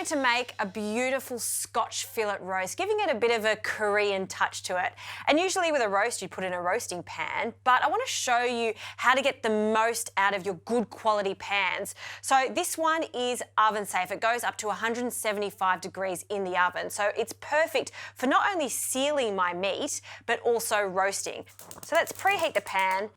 to make a beautiful Scotch fillet roast, giving it a bit of a Korean touch to it. And usually with a roast, you'd put it in a roasting pan, but I want to show you how to get the most out of your good quality pans. So this one is oven safe. It goes up to 175 degrees in the oven. So it's perfect for not only sealing my meat, but also roasting. So let's preheat the pan.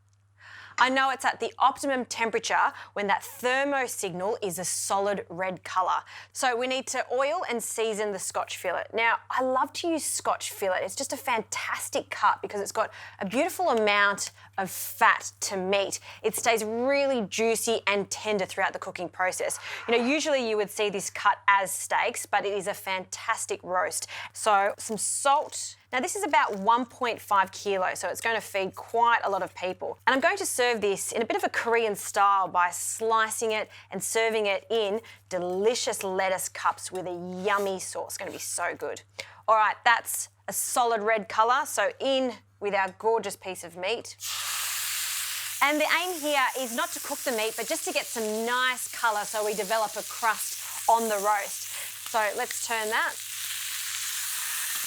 I know it's at the optimum temperature when that thermo signal is a solid red colour. So we need to oil and season the Scotch fillet. Now, I love to use Scotch fillet. It's just a fantastic cut because it's got a beautiful amount of fat to meat. It stays really juicy and tender throughout the cooking process. You know, usually you would see this cut as steaks, but it is a fantastic roast. So some salt. Now this is about 1.5 kilos, so it's going to feed quite a lot of people. And I'm going to serve this in a bit of a Korean style by slicing it and serving it in delicious lettuce cups with a yummy sauce. It's going to be so good. All right, that's a solid red colour, so in with our gorgeous piece of meat. And the aim here is not to cook the meat, but just to get some nice colour so we develop a crust on the roast. So let's turn that.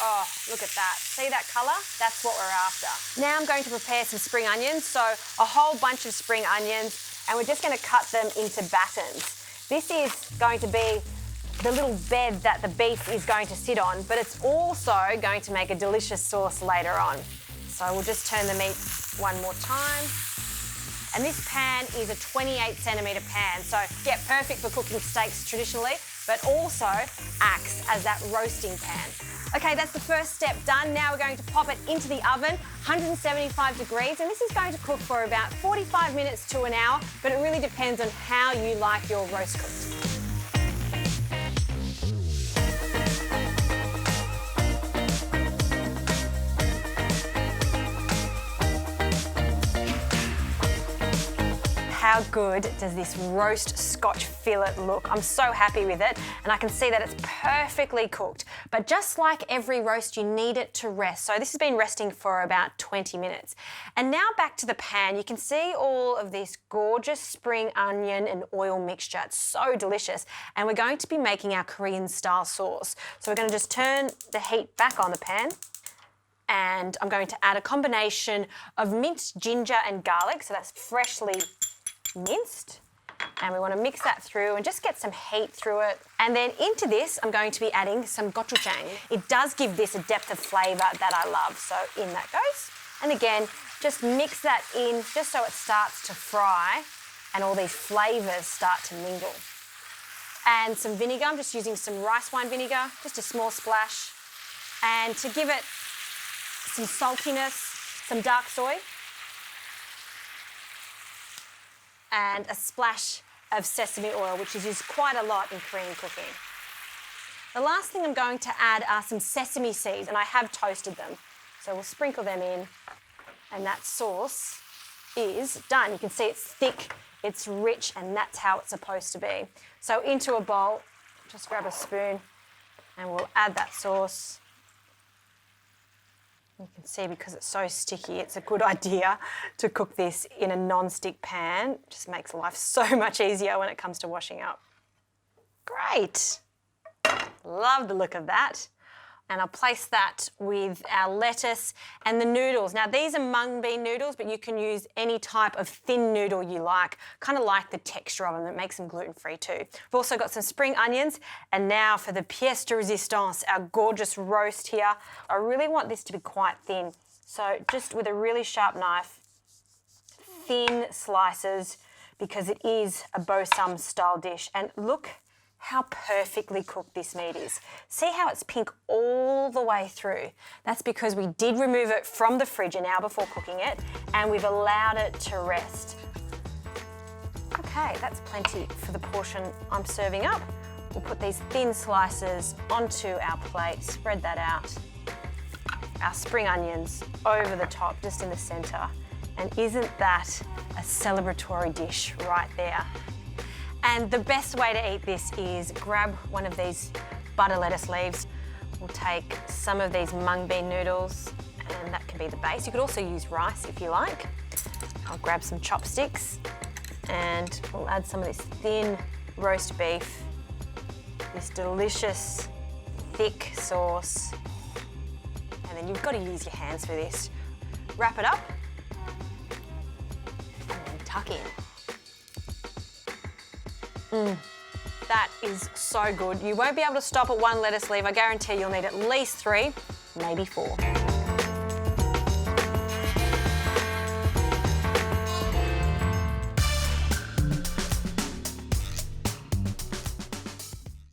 Oh, look at that. See that colour? That's what we're after. Now I'm going to prepare some spring onions. So a whole bunch of spring onions, and we're just going to cut them into battens. This is going to be the little bed that the beef is going to sit on, but it's also going to make a delicious sauce later on. So we'll just turn the meat one more time. And this pan is a 28 centimetre pan, so yeah, perfect for cooking steaks traditionally, but also acts as that roasting pan. Okay, that's the first step done. Now we're going to pop it into the oven, 175 degrees, and this is going to cook for about 45 minutes to an hour, but it really depends on how you like your roast cooked. How good does this roast Scotch fillet look? I'm so happy with it, and I can see that it's perfectly cooked. But just like every roast, you need it to rest. So this has been resting for about 20 minutes. And now back to the pan. You can see all of this gorgeous spring onion and oil mixture. It's so delicious. And we're going to be making our Korean style sauce. So we're going to just turn the heat back on the pan. And I'm going to add a combination of minced ginger and garlic. So that's freshly minced, and we want to mix that through and just get some heat through it. And then into this, I'm going to be adding some gochujang. It does give this a depth of flavour that I love, so in that goes. And again, just mix that in just so it starts to fry and all these flavours start to mingle. And some vinegar, I'm just using some rice wine vinegar, just a small splash. And to give it some saltiness, some dark soy, and a splash of sesame oil, which is used quite a lot in Korean cooking. The last thing I'm going to add are some sesame seeds, and I have toasted them. So we'll sprinkle them in, and that sauce is done. You can see it's thick, it's rich, and that's how it's supposed to be. So into a bowl, just grab a spoon, and we'll add that sauce. You can see because it's so sticky, it's a good idea to cook this in a non-stick pan. It just makes life so much easier when it comes to washing up. Great. Love the look of that. And I'll place that with our lettuce and the noodles. Now these are mung bean noodles, but you can use any type of thin noodle you like. Kind of like the texture of them, that makes them gluten-free too. We've also got some spring onions, and now for the pièce de résistance, our gorgeous roast here. I really want this to be quite thin. So just with a really sharp knife, thin slices, because it is a Bossam style dish. And look how perfectly cooked this meat is. See how it's pink all the way through? That's because we did remove it from the fridge an hour before cooking it, and we've allowed it to rest. Okay, that's plenty for the portion I'm serving up. We'll put these thin slices onto our plate, spread that out. Our spring onions over the top, just in the centre. And isn't that a celebratory dish right there? And the best way to eat this is grab one of these butter lettuce leaves. We'll take some of these mung bean noodles, and that can be the base. You could also use rice if you like. I'll grab some chopsticks, and we'll add some of this thin roast beef this delicious, thick sauce. And then you've got to use your hands for this. Wrap it up and then tuck in. That is so good. You won't be able to stop at one lettuce leaf. I guarantee you'll need at least 3, maybe 4.